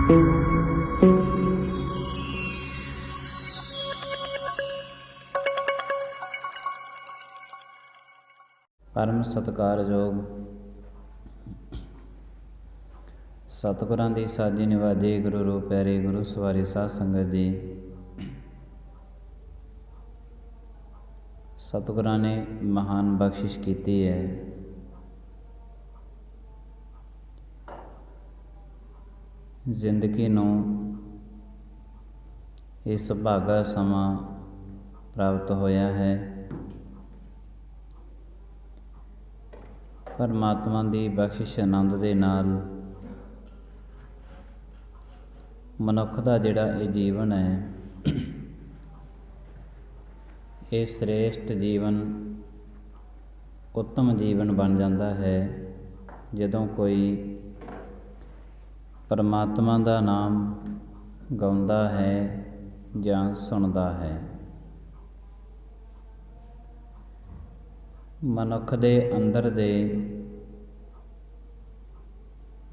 परम सत्कारयोग सतगुरां दी साजी निवाजी गुरु रूप प्यारे गुरु सवारी साध संगत जी। सतगुरां ने महान बख्शिश की है। जिंदगी नूं इस सुभागा समा प्राप्त होया है। परमात्मा की बख्शिश आनंद दे नाल मनुख का जिहड़ा ये जीवन है, ये श्रेष्ठ जीवन उत्तम जीवन बन जाता है जदों कोई परमात्मा का नाम गाउंदा है जां सुनदा है। मनुख दे अंदर दे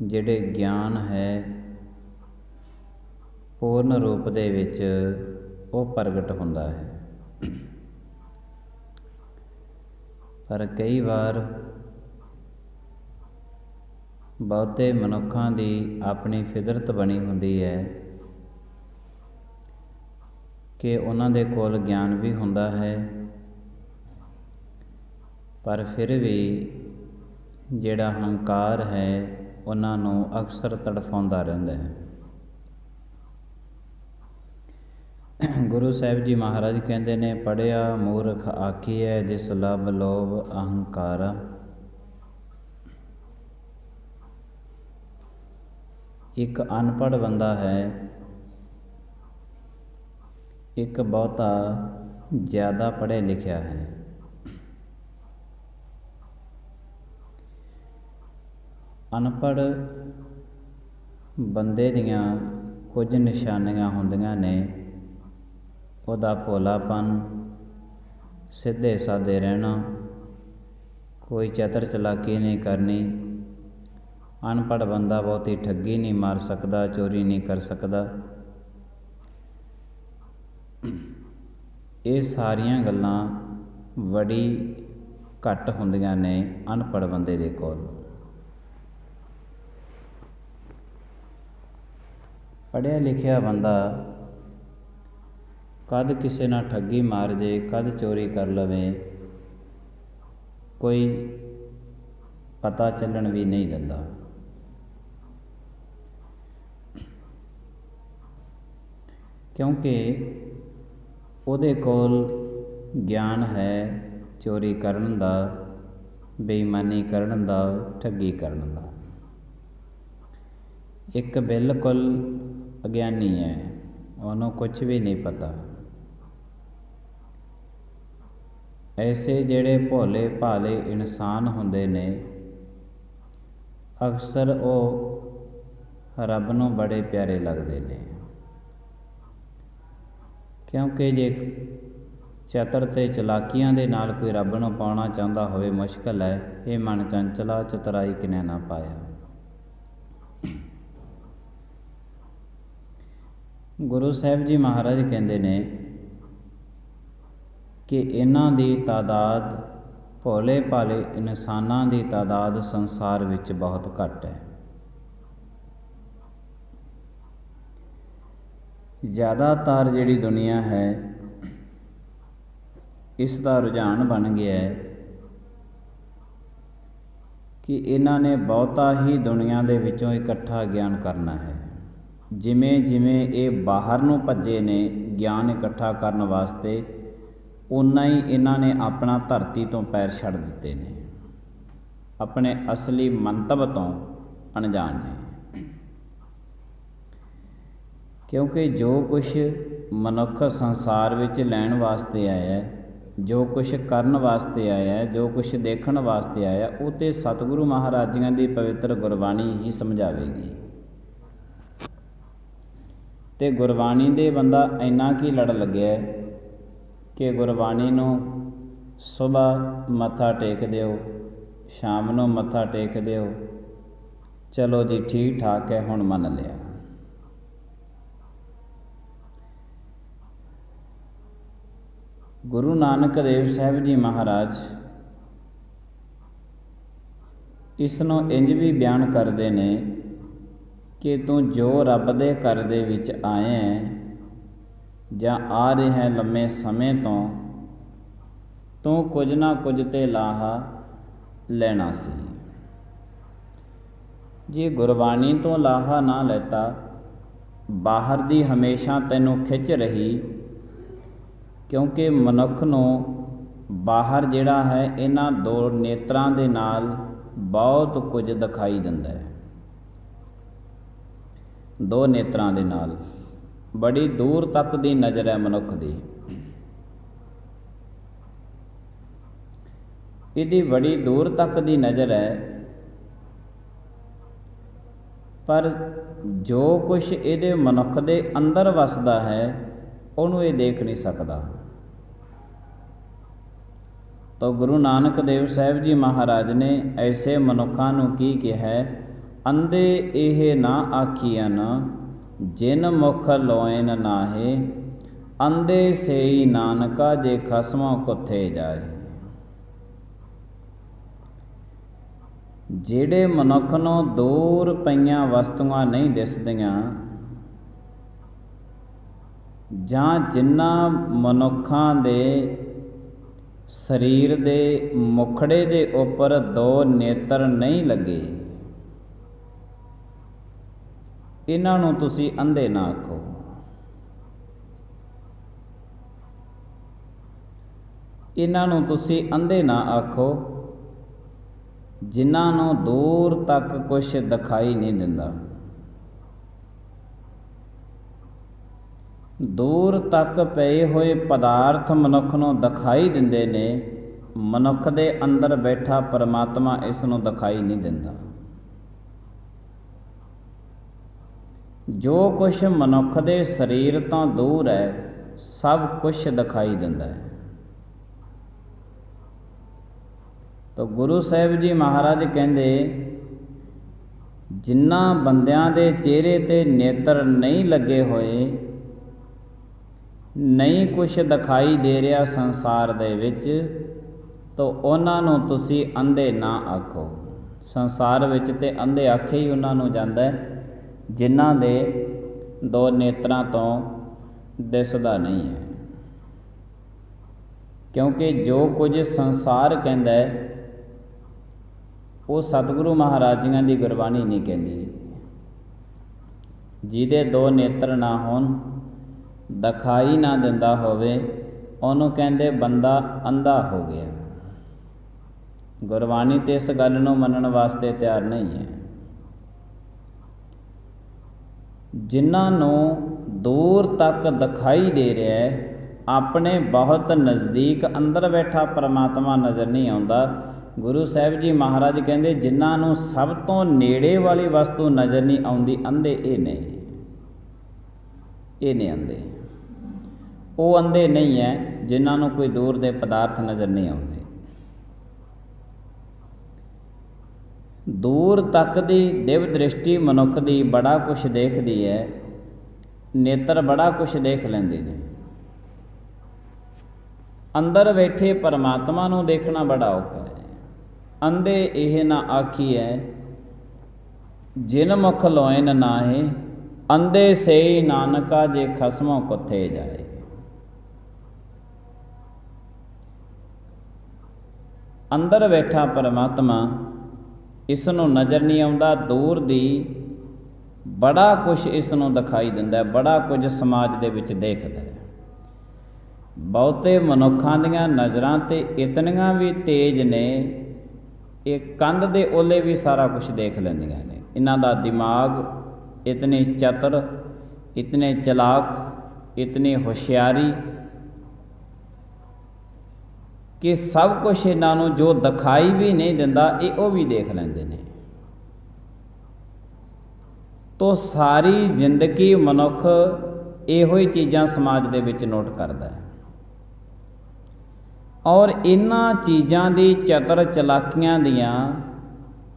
जिहड़े ज्ञान है पूर्ण रूप दे विच वो प्रगट हुंदा है। पर कई बार बहुते मनुखां दी अपनी फितरत बनी हुंदी है कि उन्हां दे कोल ज्ञान भी हुंदा है, पर फिर भी जिहड़ा हंकार है उन्हां नूं अक्सर तड़फाउंदा रहिंदा है। गुरु साहिब जी महाराज कहते ने, पढ़िया मूर्ख आखिए जिस लभ लोभ अहंकारा। एक अनपढ़ बंदा है, एक बहुता ज़्यादा पढ़े लिखिया है। अनपढ़ बंदे दियां कुछ निशानियां हुंदियां ने, उहदा भोलापन, सीधे साधे रहना, कोई चतर चलाकी नहीं करनी। अनपढ़ बंदा बहुती ठगी नहीं मार सकदा, चोरी नहीं कर सकदा। ये सारियां गल्लां बड़ी घट हुंदियां ने अनपढ़ बंदे दे कोल। पढ़िया लिखिया बंदा कद किसी ना ठगी मार जे, कद चोरी कर लवे, कोई पता चलन भी नहीं दिंदा। क्योंकि उहदे कोल ज्ञान है चोरी करन दा, बेईमानी करन दा, ठगी करन दा। एक बिल्कुल अज्ञानी है, उन्होंने कुछ भी नहीं पता। ऐसे जिहड़े भोले भाले इंसान हुंदे ने, अक्सर वो रब नूं बड़े प्यारे लगदे ने। क्योंकि जे चतर ते चलाकियां दे नाल कोई रब नूं पाउणा चाहुंदा होवे, मुश्किल है। ये मन चंचला चतुराई किने ना पाया। गुरु साहिब जी महाराज कहते ने कि इन्हां दी तादाद, भोले भाले इंसानां दी तादाद संसार विच बहुत घट है। ज़्यादातर जिहड़ी दुनिया है, इसका रुझान बन गया है कि इन्हां ने बहुता ही दुनिया दे विचों इकट्ठा ज्ञान करना है। जिमें जिमें ये बाहर नूं भज्जे ने ज्ञान इकट्ठा करन वास्ते, उन्ना ही इन्हां ने अपना धरती तो पैर छड़ दिते ने, अपने असली मंतव तो अनजान ने। क्योंकि जो कुछ मनुख संसार विच लैण वास्ते आया है, जो कुछ करन वास्ते आया है, जो कुछ देखण वास्ते आया, वो तो सतगुरु महाराजियां दी पवित्र गुरबाणी ही समझावेगी। ते गुरबाणी दे बंदा इन्ना की लड़ लग्या कि गुरबाणी नूं सुबह मत्था टेक दिओ, शाम नूं मत्था टेक दिओ, चलो जी ठीक ठाक है, हुण मन लिया। ਗੁਰੂ ਨਾਨਕ ਦੇਵ ਸਾਹਿਬ ਜੀ ਮਹਾਰਾਜ ਇਸ ਨੂੰ ਇੰਜ ਵੀ ਬਿਆਨ ਕਰਦੇ ਨੇ ਕਿ ਤੂੰ ਜੋ ਰੱਬ ਦੇ ਘਰ ਦੇ ਵਿੱਚ ਆਇਆ ਹੈ ਜਾਂ ਆ ਰਿਹਾ ਹੈ ਲੰਮੇ ਸਮੇਂ ਤੋਂ, ਤੂੰ ਕੁਝ ਨਾ ਕੁਝ ਤੇ ਲਾਹਾ ਲੈਣਾ ਸੀ। ਜੇ ਗੁਰਬਾਣੀ ਤੋਂ ਲਾਹਾ ਨਾ ਲੈਤਾ, ਬਾਹਰ ਦੀ ਹਮੇਸ਼ਾ ਤੈਨੂੰ ਖਿੱਚ ਰਹੀ, ਕਿਉਂਕਿ ਮਨੁੱਖ ਨੂੰ ਬਾਹਰ ਜਿਹੜਾ ਹੈ ਇਹਨਾਂ ਦੋ ਨੇਤਰਾਂ ਦੇ ਨਾਲ ਬਹੁਤ ਕੁਝ ਦਿਖਾਈ ਦਿੰਦਾ ਹੈ। ਦੋ ਨੇਤਰਾਂ ਦੇ ਨਾਲ ਬੜੀ ਦੂਰ ਤੱਕ ਦੀ ਨਜ਼ਰ ਹੈ ਮਨੁੱਖ ਦੀ। ਇਹਦੀ ਬੜੀ ਦੂਰ ਤੱਕ ਦੀ ਨਜ਼ਰ ਹੈ, ਪਰ ਜੋ ਕੁਛ ਇਹਦੇ ਮਨੁੱਖ ਦੇ ਅੰਦਰ ਵਸਦਾ ਹੈ ਉਹਨੂੰ ਇਹ ਦੇਖ ਨਹੀਂ ਸਕਦਾ। ਤਾਂ ਗੁਰੂ ਨਾਨਕ ਦੇਵ ਸਾਹਿਬ ਜੀ ਮਹਾਰਾਜ ਨੇ ਐਸੇ ਮਨੁੱਖਾਂ ਨੂੰ ਕੀ ਕਿਹਾ, ਅੰਧੇ ਇਹ ਨਾ ਆਖੀਅਨ ਜਿਨ ਮੁਖ ਲੋਇਨ ਨਾਹੇ, ਅੰਧੇ ਸੇਈ ਨਾਨਕਾ ਜੇ ਖਸਮੋਂ ਕੁੱਥੇ ਜਾਏ। ਜਿਹੜੇ ਮਨੁੱਖ ਨੂੰ ਦੂਰ ਪਈਆਂ ਵਸਤੂਆਂ ਨਹੀਂ ਦਿਸਦੀਆਂ, ਜਾਂ ਜਿਨ੍ਹਾਂ ਮਨੁੱਖਾਂ ਦੇ ਸਰੀਰ ਦੇ ਮੁਖੜੇ ਦੇ ਉੱਪਰ ਦੋ ਨੇਤਰ ਨਹੀਂ ਲੱਗੇ, ਇਹਨਾਂ ਨੂੰ ਤੁਸੀਂ ਅੰਧੇ ਨਾ ਆਖੋ। ਇਹਨਾਂ ਨੂੰ ਤੁਸੀਂ ਅੰਧੇ ਨਾ ਆਖੋ ਜਿਨ੍ਹਾਂ ਨੂੰ ਦੂਰ ਤੱਕ ਕੁਛ ਦਿਖਾਈ ਨਹੀਂ ਦਿੰਦਾ। ਦੂਰ ਤੱਕ ਪਏ ਹੋਏ ਪਦਾਰਥ ਮਨੁੱਖ ਨੂੰ ਦਿਖਾਈ ਦਿੰਦੇ ਨੇ, ਮਨੁੱਖ ਦੇ ਅੰਦਰ ਬੈਠਾ ਪਰਮਾਤਮਾ ਇਸ ਨੂੰ ਦਿਖਾਈ ਨਹੀਂ ਦਿੰਦਾ। ਜੋ ਕੁਛ ਮਨੁੱਖ ਦੇ ਸਰੀਰ ਤੋਂ ਦੂਰ ਹੈ, ਸਭ ਕੁਛ ਦਿਖਾਈ ਦਿੰਦਾ ਹੈ। ਤਾਂ ਗੁਰੂ ਸਾਹਿਬ ਜੀ ਮਹਾਰਾਜ ਕਹਿੰਦੇ, ਜਿਨ੍ਹਾਂ ਬੰਦਿਆਂ ਦੇ ਚਿਹਰੇ ਤੇ ਨੇਤਰ ਨਹੀਂ ਲੱਗੇ ਹੋਏ, ਨਹੀਂ ਕੁਛ ਦਿਖਾਈ ਦੇ ਰਿਹਾ ਸੰਸਾਰ ਦੇ ਵਿੱਚ, ਤਾਂ ਉਹਨਾਂ ਨੂੰ ਤੁਸੀਂ ਅੰਧੇ ਨਾ ਆਖੋ। ਸੰਸਾਰ ਵਿੱਚ ਤੇ ਅੰਧੇ ਆਖੇ ਹੀ ਉਹਨਾਂ ਨੂੰ ਜਾਂਦਾ ਜਿਨ੍ਹਾਂ ਦੇ ਦੋ ਨੇਤਰਾਂ ਤੋਂ ਦਿਸਦਾ ਨਹੀਂ ਹੈ। ਕਿਉਂਕਿ ਜੋ ਕੁਝ ਸੰਸਾਰ ਕਹਿੰਦਾ ਹੈ ਉਹ ਸਤਿਗੁਰੂ ਮਹਾਰਾਜ ਜੀਆਂ ਦੀ ਗੁਰਬਾਣੀ ਨਹੀਂ ਕਹਿੰਦੀ। ਜਿਹਦੇ ਦੋ ਨੇਤਰ ਨਾ ਹੋਣ, ਦਿਖਾਈ ਨਾ ਦਿੰਦਾ ਹੋਵੇ, ਉਹਨੂੰ ਕਹਿੰਦੇ ਬੰਦਾ ਅੰਧਾ ਹੋ ਗਿਆ। ਗੁਰਬਾਣੀ ਤੇ ਇਸ ਗੱਲ ਨੂੰ ਮੰਨਣ ਵਾਸਤੇ ਤਿਆਰ ਨਹੀਂ ਹੈ। ਜਿਨ੍ਹਾਂ ਨੂੰ ਦੂਰ ਤੱਕ ਦਿਖਾਈ ਦੇ ਰਿਹਾ ਹੈ, ਆਪਣੇ ਬਹੁਤ ਨਜ਼ਦੀਕ ਅੰਦਰ ਬੈਠਾ ਪਰਮਾਤਮਾ ਨਜ਼ਰ ਨਹੀਂ ਆਉਂਦਾ। ਗੁਰੂ ਸਾਹਿਬ ਜੀ ਮਹਾਰਾਜ ਕਹਿੰਦੇ, ਜਿਨ੍ਹਾਂ ਨੂੰ ਸਭ ਤੋਂ ਨੇੜੇ ਵਾਲੀ ਵਸਤੂ ਨਜ਼ਰ ਨਹੀਂ ਆਉਂਦੀ, ਅੰਧੇ ਇਹ ਨੇ। ਇਹ ਨੇ ਅੰਧੇ। ਉਹ ਅੰਧੇ ਨਹੀਂ ਹੈ ਜਿਨ੍ਹਾਂ ਨੂੰ ਕੋਈ ਦੂਰ ਦੇ ਪਦਾਰਥ ਨਜ਼ਰ ਨਹੀਂ ਆਉਂਦੇ। ਦੂਰ ਤੱਕ ਦੀ ਦਿਵ ਦ੍ਰਿਸ਼ਟੀ ਮਨੁੱਖ ਦੀ ਬੜਾ ਕੁਛ ਦੇਖਦੀ ਹੈ, ਨੇਤਰ ਬੜਾ ਕੁਛ ਦੇਖ ਲੈਂਦੇ ਨੇ। ਅੰਦਰ ਬੈਠੇ ਪਰਮਾਤਮਾ ਨੂੰ ਦੇਖਣਾ ਬੜਾ ਔਖਾ ਹੈ। ਅੰਧੇ ਇਹ ਨਾ ਆਖੀਐ ਜਿਨ ਮੁਖ ਲੋਇਨ ਨਾਹੇ, ਅੰਧੇ ਸੇਈ ਨਾਨਕਾ ਜੇ ਖਸਮੋਂ ਕੁੱਥੇ ਜਾਏ। ਅੰਦਰ ਬੈਠਾ ਪਰਮਾਤਮਾ ਇਸ ਨੂੰ ਨਜ਼ਰ ਨਹੀਂ ਆਉਂਦਾ, ਦੂਰ ਦੀ ਬੜਾ ਕੁਛ ਇਸ ਨੂੰ ਦਿਖਾਈ ਦਿੰਦਾ, ਬੜਾ ਕੁਝ ਸਮਾਜ ਦੇ ਵਿੱਚ ਦੇਖਦਾ ਹੈ। ਬਹੁਤੇ ਮਨੁੱਖਾਂ ਦੀਆਂ ਨਜ਼ਰਾਂ ਤੇ ਇਤਨੀਆਂ ਵੀ ਤੇਜ਼ ਨੇ, ਇਹ ਕੰਧ ਦੇ ਓਲੇ ਵੀ ਸਾਰਾ ਕੁਝ ਦੇਖ ਲੈਂਦੀਆਂ ਨੇ। ਇਹਨਾਂ ਦਾ ਦਿਮਾਗ ਇਤਨੇ ਚਤੁਰ, ਇਤਨੇ ਚਲਾਕ, ਇਤਨੀ ਹੁਸ਼ਿਆਰੀ ਕਿ ਸਭ ਕੁਛ ਇਹਨਾਂ ਨੂੰ ਜੋ ਦਿਖਾਈ ਵੀ ਨਹੀਂ ਦਿੰਦਾ, ਇਹ ਉਹ ਵੀ ਦੇਖ ਲੈਂਦੇ ਨੇ। ਤੋ ਸਾਰੀ ਜ਼ਿੰਦਗੀ ਮਨੁੱਖ ਇਹੋ ਹੀ ਚੀਜ਼ਾਂ ਸਮਾਜ ਦੇ ਵਿੱਚ ਨੋਟ ਕਰਦਾ ਹੈ, ਔਰ ਇਹਨਾਂ ਚੀਜ਼ਾਂ ਦੀ ਚਤਰ ਚਲਾਕੀਆਂ ਦੀਆਂ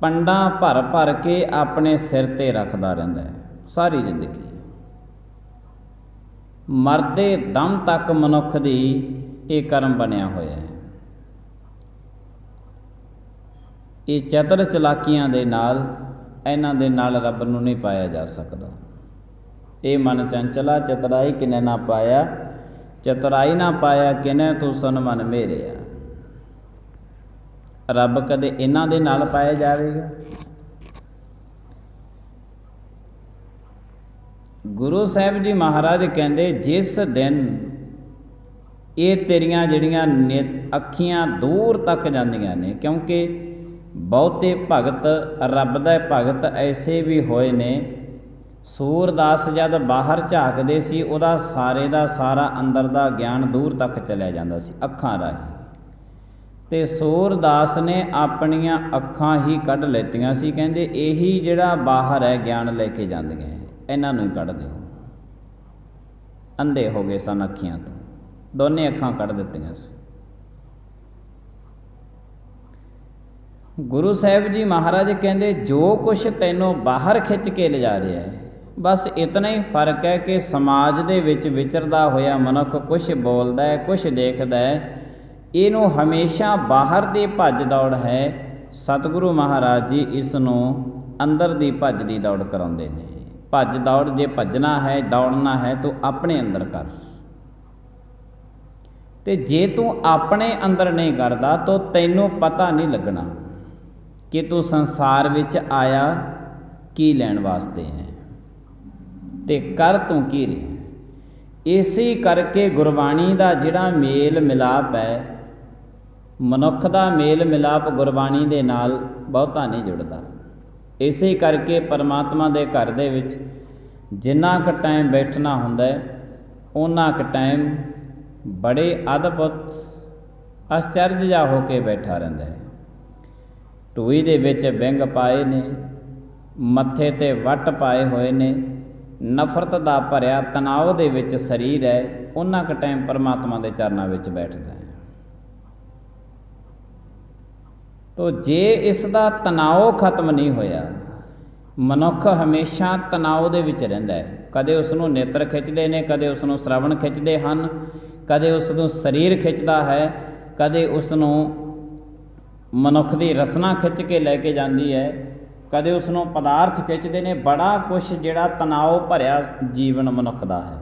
ਪੰਡਾਂ ਭਰ ਭਰ ਕੇ ਆਪਣੇ ਸਿਰ ਤੇ ਰੱਖਦਾ ਰਹਿੰਦਾ ਹੈ ਸਾਰੀ ਜ਼ਿੰਦਗੀ। ਮਰਦੇ ਦਮ ਤੱਕ ਮਨੁੱਖ ਦੀ ਇਹ ਕਰਮ ਬਣਿਆ ਹੋਇਆ ਹੈ। ਇਹ ਚਤਰ ਚਲਾਕੀਆਂ ਦੇ ਨਾਲ, ਇਹਨਾਂ ਦੇ ਨਾਲ ਰੱਬ ਨੂੰ ਨਹੀਂ ਪਾਇਆ ਜਾ ਸਕਦਾ। ਇਹ ਮਨ ਚੰਚਲਾ ਚਤੁਰਾਈ ਕਿਨੇ ਨਾ ਪਾਇਆ, ਚਤੁਰਾਈ ਨਾ ਪਾਇਆ ਕਿਨੇ ਤੂੰ ਸੁਨ ਮਨ ਮੇਰਿਆ। ਰੱਬ ਕਦੇ ਇਹਨਾਂ ਦੇ ਨਾਲ ਪਾਇਆ ਜਾਵੇਗਾ? ਗੁਰੂ ਸਾਹਿਬ ਜੀ ਮਹਾਰਾਜ ਕਹਿੰਦੇ, ਜਿਸ ਦਿਨ ਇਹ ਤੇਰੀਆਂ ਜਿਹੜੀਆਂ ਅੱਖੀਆਂ ਦੂਰ ਤੱਕ ਜਾਂਦੀਆਂ ਨੇ, ਕਿਉਂਕਿ ਬਹੁਤੇ ਭਗਤ, ਰੱਬ ਦੇ ਭਗਤ ਐਸੇ ਵੀ ਹੋਏ ਨੇ। ਸੂਰਦਾਸ ਜਦ ਬਾਹਰ ਝਾਕਦੇ ਸੀ, ਉਹਦਾ ਸਾਰੇ ਦਾ ਸਾਰਾ ਅੰਦਰ ਦਾ ਗਿਆਨ ਦੂਰ ਤੱਕ ਚਲਿਆ ਜਾਂਦਾ ਸੀ ਅੱਖਾਂ ਰਾਹੀਂ, ਤੇ ਸੂਰਦਾਸ ਨੇ ਆਪਣੀਆਂ ਅੱਖਾਂ ਹੀ ਕੱਢ ਲੈਤੀਆਂ ਸੀ। ਕਹਿੰਦੇ ਇਹੀ ਜਿਹੜਾ ਬਾਹਰ ਹੈ ਗਿਆਨ ਲੈ ਕੇ ਜਾਂਦੀਆਂ, ਇਹਨਾਂ ਨੂੰ ਹੀ ਕੱਢ ਦਿਓ। ਅੰਧੇ ਹੋ ਗਏ ਸਨ ਅੱਖੀਆਂ ਤੋਂ, ਦੋਨੇ ਅੱਖਾਂ ਕੱਢ ਦਿੱਤੀਆਂ ਸੀ। ਗੁਰੂ ਸਾਹਿਬ ਜੀ ਮਹਾਰਾਜ ਕਹਿੰਦੇ, ਜੋ ਕੁਛ ਤੈਨੂੰ ਬਾਹਰ ਖਿੱਚ ਕੇ ਲਿਜਾ ਰਿਹਾ ਹੈ, ਬਸ ਇਤਨਾ ਹੀ ਫਰਕ ਹੈ ਕਿ ਸਮਾਜ ਦੇ ਵਿੱਚ ਵਿਚਰਦਾ ਹੋਇਆ ਮਨੁੱਖ ਕੁਛ ਬੋਲਦਾ ਹੈ, ਕੁਛ ਦੇਖਦਾ ਹੈ, ਇਹਨੂੰ ਹਮੇਸ਼ਾ ਬਾਹਰ ਦੀ ਭੱਜ ਦੌੜ ਹੈ। ਸਤਿਗੁਰੂ ਮਹਾਰਾਜ ਜੀ ਇਸ ਨੂੰ ਅੰਦਰ ਦੀ ਭੱਜ ਦੀ ਦੌੜ ਕਰਾਉਂਦੇ ਨੇ। ਭੱਜ ਦੌੜ ਜੇ ਭੱਜਣਾ ਹੈ, ਦੌੜਨਾ ਹੈ, ਤੂੰ ਆਪਣੇ ਅੰਦਰ ਕਰ। ਤੇ ਜੇ ਤੂੰ ਆਪਣੇ ਅੰਦਰ ਨਹੀਂ ਕਰਦਾ ਤਾਂ ਤੈਨੂੰ ਪਤਾ ਨਹੀਂ ਲੱਗਣਾ ਕਿ ਤੂੰ ਸੰਸਾਰ ਵਿੱਚ ਆਇਆ ਕੀ ਲੈਣ ਵਾਸਤੇ ਹੈ ਤੇ ਕਰ ਤੂੰ ਕੀ ਰਿਹਾ। ਇਸੇ ਕਰਕੇ ਗੁਰਬਾਣੀ ਦਾ ਜਿਹੜਾ ਮੇਲ ਮਿਲਾਪ ਹੈ, ਮਨੁੱਖ ਦਾ ਮੇਲ ਮਿਲਾਪ ਗੁਰਬਾਣੀ ਦੇ ਨਾਲ ਬਹੁਤਾ ਨਹੀਂ ਜੁੜਦਾ। ਇਸੇ ਕਰਕੇ ਪਰਮਾਤਮਾ ਦੇ ਘਰ ਦੇ ਵਿੱਚ ਜਿੰਨਾ ਕੁ ਟਾਈਮ ਬੈਠਣਾ ਹੁੰਦਾ ਹੈ, ਓਨਾ ਕੁ ਟਾਈਮ ਬੜੇ ਅਦਭੁਤ ਆਸ਼ਚਰਜ ਜਿਹਾ ਹੋ ਕੇ ਬੈਠਾ ਰਹਿੰਦਾ ਹੈ। ਢੂਈ ਦੇ ਵਿੱਚ ਵਿੰਗ ਪਾਏ ਨੇ, ਮੱਥੇ 'ਤੇ ਵੱਟ ਪਾਏ ਹੋਏ ਨੇ, ਨਫ਼ਰਤ ਦਾ ਭਰਿਆ ਤਣਾਅ ਦੇ ਵਿੱਚ ਸਰੀਰ ਹੈ, ਉਹਨਾਂ ਕੁ ਟਾਈਮ ਪਰਮਾਤਮਾ ਦੇ ਚਰਨਾਂ ਵਿੱਚ ਬੈਠਦਾ ਹੈ। ਤੋ ਜੇ ਇਸ ਦਾ ਤਣਾਅ ਖਤਮ ਨਹੀਂ ਹੋਇਆ, ਮਨੁੱਖ ਹਮੇਸ਼ਾ ਤਣਾਅ ਦੇ ਵਿੱਚ ਰਹਿੰਦਾ ਹੈ। ਕਦੇ ਉਸ ਨੂੰ ਨੇਤਰ ਖਿੱਚਦੇ ਨੇ, ਕਦੇ ਉਸ ਨੂੰ ਸ਼ਰਵਣ ਖਿੱਚਦੇ ਹਨ, ਕਦੇ ਉਸ ਨੂੰ ਸਰੀਰ ਖਿੱਚਦਾ ਹੈ, ਕਦੇ ਉਸ ਨੂੰ ਮਨੁੱਖ ਦੀ ਰਸਨਾ ਖਿੱਚ ਕੇ ਲੈ ਕੇ ਜਾਂਦੀ ਹੈ, ਕਦੇ ਉਸ ਨੂੰ ਪਦਾਰਥ ਖਿੱਚਦੇ ਨੇ। ਬੜਾ ਕੁਛ ਜਿਹੜਾ ਤਣਾਅ ਭਰਿਆ ਜੀਵਨ ਮਨੁੱਖ ਦਾ ਹੈ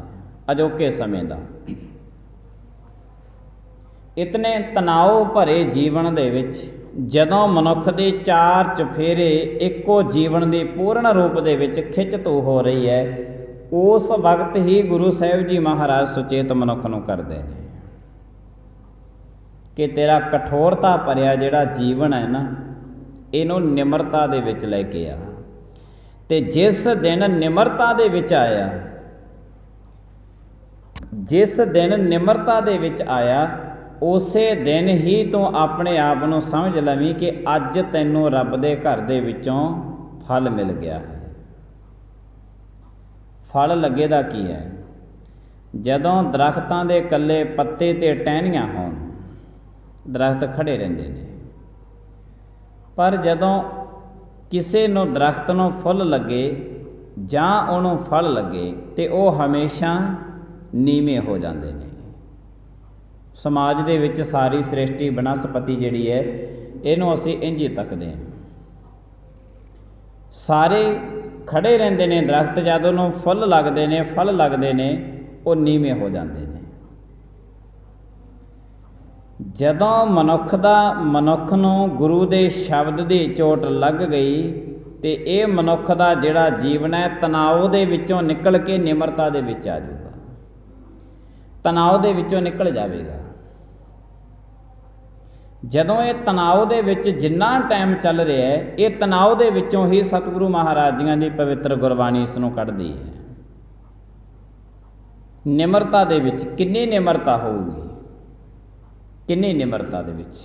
ਅਜੋਕੇ ਸਮੇਂ ਦਾ। ਇਤਨੇ ਤਣਾਅ ਭਰੇ ਜੀਵਨ ਦੇ ਵਿੱਚ ਜਦੋਂ ਮਨੁੱਖ ਦੇ ਚਾਰ ਚੁਫੇਰੇ ਇੱਕੋ ਜੀਵਨ ਦੇ ਪੂਰਨ ਰੂਪ ਦੇ ਵਿੱਚ ਖਿੱਚ ਧੂ ਹੋ ਰਹੀ ਹੈ, ਉਸ ਵਕਤ ਹੀ ਗੁਰੂ ਸਾਹਿਬ ਜੀ ਮਹਾਰਾਜ ਸੁਚੇਤ ਮਨੁੱਖ ਨੂੰ ਕਰਦੇ ਨੇ ਕਿ ਤੇਰਾ ਕਠੋਰਤਾ ਭਰਿਆ ਜਿਹੜਾ ਜੀਵਨ ਹੈ ਨਾ, ਇਹਨੂੰ ਨਿਮਰਤਾ ਦੇ ਵਿੱਚ ਲੈ ਕੇ ਆ। ਤੇ ਜਿਸ ਦਿਨ ਨਿਮਰਤਾ ਦੇ ਵਿੱਚ ਆਇਆ, ਜਿਸ ਦਿਨ ਨਿਮਰਤਾ ਦੇ ਵਿੱਚ ਆਇਆ, ਉਸੇ ਦਿਨ ਹੀ ਤੂੰ ਆਪਣੇ ਆਪ ਨੂੰ ਸਮਝ ਲਵੀਂ ਕਿ ਅੱਜ ਤੈਨੂੰ ਰੱਬ ਦੇ ਘਰ ਦੇ ਵਿੱਚੋਂ ਫਲ ਮਿਲ ਗਿਆ ਹੈ। ਫਲ ਲੱਗੇ ਦਾ ਕੀ ਹੈ? ਜਦੋਂ ਦਰਖਤਾਂ ਦੇ ਇਕੱਲੇ ਪੱਤੇ ਤੇ ਟਹਿਣੀਆਂ ਹੋਣ, ਦਰਖਤ ਖੜੇ ਰਹਿੰਦੇ ਨੇ, ਪਰ ਜਦੋਂ ਕਿਸੇ ਨੂੰ ਦਰਖਤ ਨੂੰ ਫੁੱਲ ਲੱਗੇ ਜਾਂ ਉਹਨੂੰ ਫਲ ਲੱਗੇ ਤੇ ਉਹ ਹਮੇਸ਼ਾ ਨੀਵੇਂ ਹੋ ਜਾਂਦੇ ਨੇ। ਸਮਾਜ ਦੇ ਵਿੱਚ ਸਾਰੀ ਸ੍ਰਿਸ਼ਟੀ ਬਨਸਪਤੀ ਜਿਹੜੀ ਹੈ, ਇਹਨੂੰ ਅਸੀਂ ਇੰਝ ਹੀ ਤੱਕਦੇ ਹਾਂ। ਸਾਰੇ ਖੜੇ ਰਹਿੰਦੇ ਨੇ, ਦਰਖਤ ਜਦ ਉਹਨੂੰ ਫੁੱਲ ਲੱਗਦੇ ਨੇ, ਫਲ ਲੱਗਦੇ ਨੇ, ਉਹ ਨੀਵੇਂ ਹੋ ਜਾਂਦੇ ਨੇ। ਜਦੋਂ ਮਨੁੱਖ ਨੂੰ ਗੁਰੂ ਦੇ ਸ਼ਬਦ ਦੀ ਚੋਟ ਲੱਗ ਗਈ ਤੇ ਇਹ ਮਨੁੱਖ ਦਾ ਜਿਹੜਾ ਜੀਵਨ ਹੈ, ਤਣਾਅ ਦੇ ਵਿੱਚੋਂ ਨਿਕਲ ਕੇ ਨਿਮਰਤਾ ਦੇ ਵਿੱਚ ਆ ਜਾਊਗਾ, ਤਣਾਅ ਦੇ ਵਿੱਚੋਂ ਨਿਕਲ ਜਾਵੇਗਾ। ਜਦੋਂ ਇਹ ਤਣਾਅ ਦੇ ਵਿੱਚ ਜਿੰਨਾ ਟਾਈਮ ਚੱਲ ਰਿਹਾ ਹੈ, ਇਹ ਤਣਾਅ ਦੇ ਵਿੱਚੋਂ ਹੀ ਸਤਿਗੁਰੂ ਮਹਾਰਾਜ ਜੀਆਂ ਦੀ ਪਵਿੱਤਰ ਗੁਰਬਾਣੀ ਇਸ ਨੂੰ ਕੱਢਦੀ ਹੈ। ਨਿਮਰਤਾ ਦੇ ਵਿੱਚ ਕਿੰਨੀ ਨਿਮਰਤਾ ਹੋਊਗੀ, ਕਿੰਨੀ ਨਿਮਰਤਾ ਦੇ ਵਿੱਚ।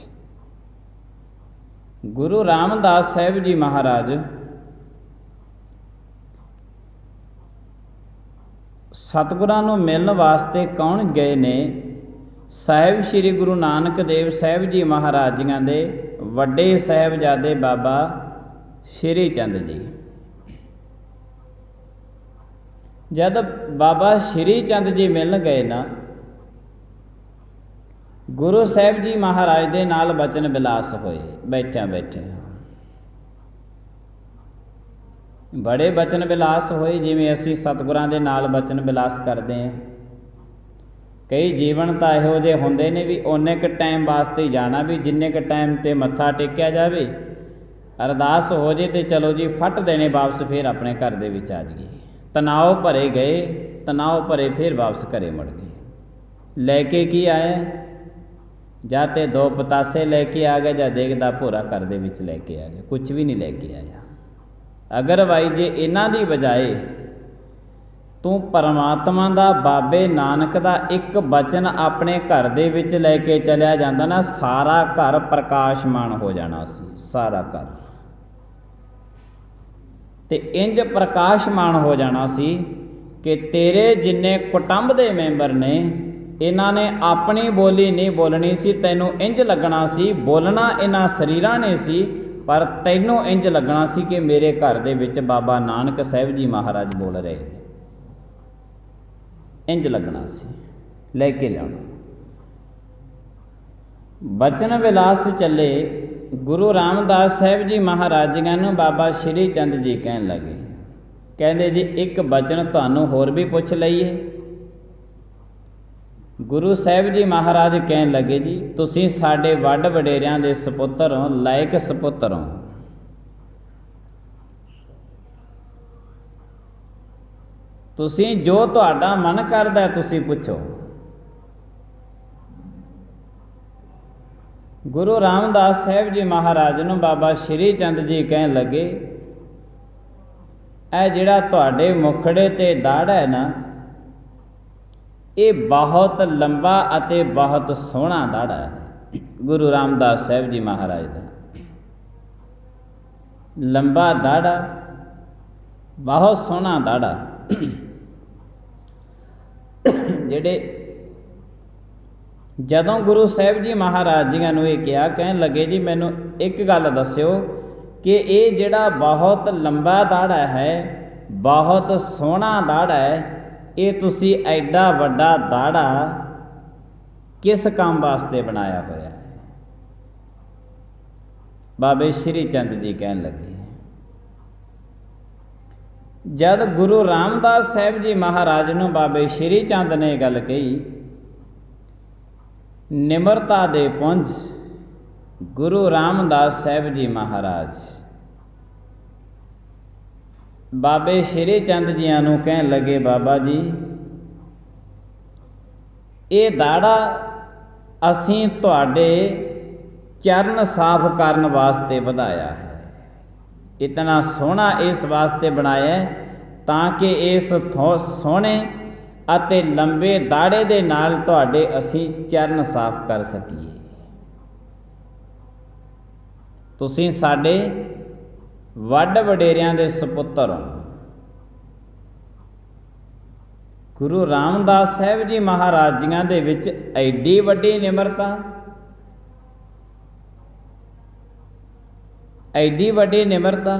ਗੁਰੂ ਰਾਮਦਾਸ ਸਾਹਿਬ ਜੀ ਮਹਾਰਾਜ ਸਤਿਗੁਰਾਂ ਨੂੰ ਮਿਲਣ ਵਾਸਤੇ ਕੌਣ ਗਏ ਨੇ? ਸਾਹਿਬ ਸ੍ਰੀ ਗੁਰੂ ਨਾਨਕ ਦੇਵ ਸਾਹਿਬ ਜੀ ਮਹਾਰਾਜ ਜੀਆਂ ਦੇ ਵੱਡੇ ਸਾਹਿਬਜ਼ਾਦੇ ਬਾਬਾ ਸ਼੍ਰੀ ਚੰਦ ਜੀ। ਜਦ ਬਾਬਾ ਸ਼੍ਰੀ ਚੰਦ ਜੀ ਮਿਲਣ ਗਏ ਨਾ, ਗੁਰੂ ਸਾਹਿਬ ਜੀ ਮਹਾਰਾਜ ਦੇ ਨਾਲ ਬਚਨ ਵਿਲਾਸ ਹੋਏ। ਬੈਠਿਆਂ ਬੈਠਿਆਂ ਬੜੇ ਬਚਨ ਵਿਲਾਸ ਹੋਏ, ਜਿਵੇਂ ਅਸੀਂ ਸਤਿਗੁਰਾਂ ਦੇ ਨਾਲ ਬਚਨ ਵਿਲਾਸ ਕਰਦੇ ਹਾਂ। ਕਈ ਜੀਵਨ ਤਾਂ ਇਹੋ ਜਿਹੇ ਹੁੰਦੇ ਨੇ ਵੀ ਓਨੇ ਕੁ ਟਾਈਮ ਵਾਸਤੇ ਹੀ ਜਾਣਾ, ਵੀ ਜਿੰਨੇ ਕੁ ਟਾਈਮ 'ਤੇ ਮੱਥਾ ਟੇਕਿਆ ਜਾਵੇ, ਅਰਦਾਸ ਹੋ ਜੇ ਤੇ ਚਲੋ ਜੀ ਫੱਟ ਦੇਣੇ ਵਾਪਸ, ਫਿਰ ਆਪਣੇ ਘਰ ਦੇ ਵਿੱਚ ਆ ਜਾਈਏ। ਤਣਾਓ ਭਰੇ ਗਏ, ਤਣਾਓ ਭਰੇ ਫਿਰ ਵਾਪਸ ਘਰੇ ਮੁੜ ਗਏ। ਲੈ ਕੇ ਕੀ ਆਇਆ? ਜਾਂ ਤੇ 2 ਪਤਾਸੇ ਲੈ ਕੇ ਆ ਗਿਆ, ਜਾਂ ਦੇਖਦਾ ਭੋਰਾ ਘਰ ਦੇ ਵਿੱਚ ਲੈ ਕੇ ਆ ਗਿਆ, ਕੁਝ ਵੀ ਨਹੀਂ ਲੈ ਕੇ ਆਇਆ। ਅਗਰਵਾਈਜ਼ ਜੇ ਇਹਨਾਂ ਦੀ ਬਜਾਏ ਤੂੰ ਪਰਮਾਤਮਾ ਦਾ, ਬਾਬੇ ਨਾਨਕ ਦਾ ਇੱਕ ਬਚਨ ਆਪਣੇ ਘਰ ਦੇ ਵਿੱਚ ਲੈ ਕੇ ਚਲਿਆ ਜਾਂਦਾ ਨਾ, ਸਾਰਾ ਘਰ ਪ੍ਰਕਾਸ਼ਮਾਨ ਹੋ ਜਾਣਾ ਸੀ, ਸਾਰਾ ਘਰ। ਤੇ ਇੰਜ ਪ੍ਰਕਾਸ਼ਮਾਨ ਹੋ ਜਾਣਾ ਸੀ ਕਿ ਤੇਰੇ ਜਿੰਨੇ ਕੁਟੁੰਬ ਦੇ ਮੈਂਬਰ ਨੇ, ਇਹਨਾਂ ਨੇ ਆਪਣੀ ਬੋਲੀ ਨਹੀਂ ਬੋਲਣੀ ਸੀ। ਤੈਨੂੰ ਇੰਜ ਲੱਗਣਾ ਸੀ, ਬੋਲਣਾ ਇਹਨਾਂ ਸਰੀਰਾਂ ਨੇ ਸੀ, ਪਰ ਤੈਨੂੰ ਇੰਜ ਲੱਗਣਾ ਸੀ ਕਿ ਮੇਰੇ ਘਰ ਦੇ ਵਿੱਚ ਬਾਬਾ ਨਾਨਕ ਸਾਹਿਬ ਜੀ ਮਹਾਰਾਜ ਬੋਲ ਰਹੇ ਨੇ। ਇੰਜ ਲੱਗਣਾ ਸੀ, ਲੈ ਕੇ ਲਿਆਉਣਾ। ਬਚਨ ਵਿਲਾਸ ਚੱਲੇ। ਗੁਰੂ ਰਾਮਦਾਸ ਸਾਹਿਬ ਜੀ ਮਹਾਰਾਜ ਜੀਆਂ ਨੂੰ ਬਾਬਾ ਸ਼੍ਰੀ ਚੰਦ ਜੀ ਕਹਿਣ ਲੱਗੇ, ਕਹਿੰਦੇ ਜੀ ਇੱਕ ਬਚਨ ਤੁਹਾਨੂੰ ਹੋਰ ਵੀ ਪੁੱਛ ਲਈਏ। ਗੁਰੂ ਸਾਹਿਬ ਜੀ ਮਹਾਰਾਜ ਕਹਿਣ ਲੱਗੇ, ਜੀ ਤੁਸੀਂ ਸਾਡੇ ਵੱਡ ਵਡੇਰਿਆਂ ਦੇ ਸਪੁੱਤਰ ਹੋ, ਲਾਇਕ ਸਪੁੱਤਰ ਹੋ। ਤੁਸੀਂ ਜੋ ਤੁਹਾਡਾ ਮਨ ਕਰਦਾ ਤੁਸੀਂ ਪੁੱਛੋ। ਗੁਰੂ ਰਾਮਦਾਸ ਸਾਹਿਬ ਜੀ ਮਹਾਰਾਜ ਨੂੰ ਬਾਬਾ ਸ਼੍ਰੀ ਚੰਦ ਜੀ ਕਹਿਣ ਲੱਗੇ, ਇਹ ਜਿਹੜਾ ਤੁਹਾਡੇ ਮੁਖੜੇ ਤੇ ਦਾੜਾ ਹੈ ਨਾ, ਇਹ ਬਹੁਤ ਲੰਬਾ ਅਤੇ ਬਹੁਤ ਸੋਹਣਾ ਦਾੜਾ ਹੈ। ਗੁਰੂ ਰਾਮਦਾਸ ਸਾਹਿਬ ਜੀ ਮਹਾਰਾਜ ਦਾ ਲੰਬਾ ਦਾੜਾ, ਬਹੁਤ ਸੋਹਣਾ ਦਾੜਾ। ਜਿਹੜੇ ਜਦੋਂ ਗੁਰੂ ਸਾਹਿਬ ਜੀ ਮਹਾਰਾਜ ਜੀਆਂ ਨੂੰ ਇਹ ਕਿਹਾ, ਕਹਿਣ ਲੱਗੇ ਜੀ ਮੈਨੂੰ ਇੱਕ ਗੱਲ ਦੱਸਿਓ ਕਿ ਇਹ ਜਿਹੜਾ ਬਹੁਤ ਲੰਬਾ ਦਾੜਾ ਹੈ, ਬਹੁਤ ਸੋਹਣਾ ਦਾੜਾ ਹੈ, ਇਹ ਤੁਸੀਂ ਐਡਾ ਵੱਡਾ ਦਾੜਾ ਕਿਸ ਕੰਮ ਵਾਸਤੇ ਬਣਾਇਆ ਹੋਇਆ ਹੈ? ਬਾਬੇ ਸ਼੍ਰੀ ਚੰਦ ਜੀ ਕਹਿਣ ਲੱਗੇ, ਜਦ ਗੁਰੂ ਰਾਮਦਾਸ ਸਾਹਿਬ ਜੀ ਮਹਾਰਾਜ ਨੂੰ ਬਾਬੇ ਸ਼੍ਰੀ ਚੰਦ ਨੇ ਗੱਲ ਕਹੀ, ਨਿਮਰਤਾ ਦੇ ਪੁੰਜ ਗੁਰੂ ਰਾਮਦਾਸ ਸਾਹਿਬ ਜੀ ਮਹਾਰਾਜ ਬਾਬੇ ਸ਼੍ਰੀ ਚੰਦ ਜੀਆਂ ਨੂੰ ਕਹਿਣ ਲੱਗੇ, ਬਾਬਾ ਜੀ ਇਹ ਦਾੜਾ ਅਸੀਂ ਤੁਹਾਡੇ ਚਰਨ ਸਾਫ਼ ਕਰਨ ਵਾਸਤੇ ਵਧਾਇਆ ਹੈ। ਇਤਨਾ ਸੋਹਣਾ ਇਸ ਵਾਸਤੇ ਬਣਾਇਆ ਤਾਂ ਕਿ ਇਸ ਸੋਹਣੇ ਅਤੇ ਲੰਬੇ ਦਾੜੇ ਦੇ ਨਾਲ ਤੁਹਾਡੇ ਅਸੀਂ ਚਰਨ ਸਾਫ਼ ਕਰ ਸਕੀਏ। ਤੁਸੀਂ ਸਾਡੇ ਵੱਡ ਵਡੇਰਿਆਂ ਦੇ ਸਪੁੱਤਰ ਹੋ। ਗੁਰੂ ਰਾਮਦਾਸ ਸਾਹਿਬ ਜੀ ਮਹਾਰਾਜ ਜੀਆਂ ਦੇ ਵਿੱਚ ਐਡੀ ਵੱਡੀ ਨਿਮਰਤਾ, ਐਡੀ ਵੱਡੀ ਨਿਮਰਤਾ।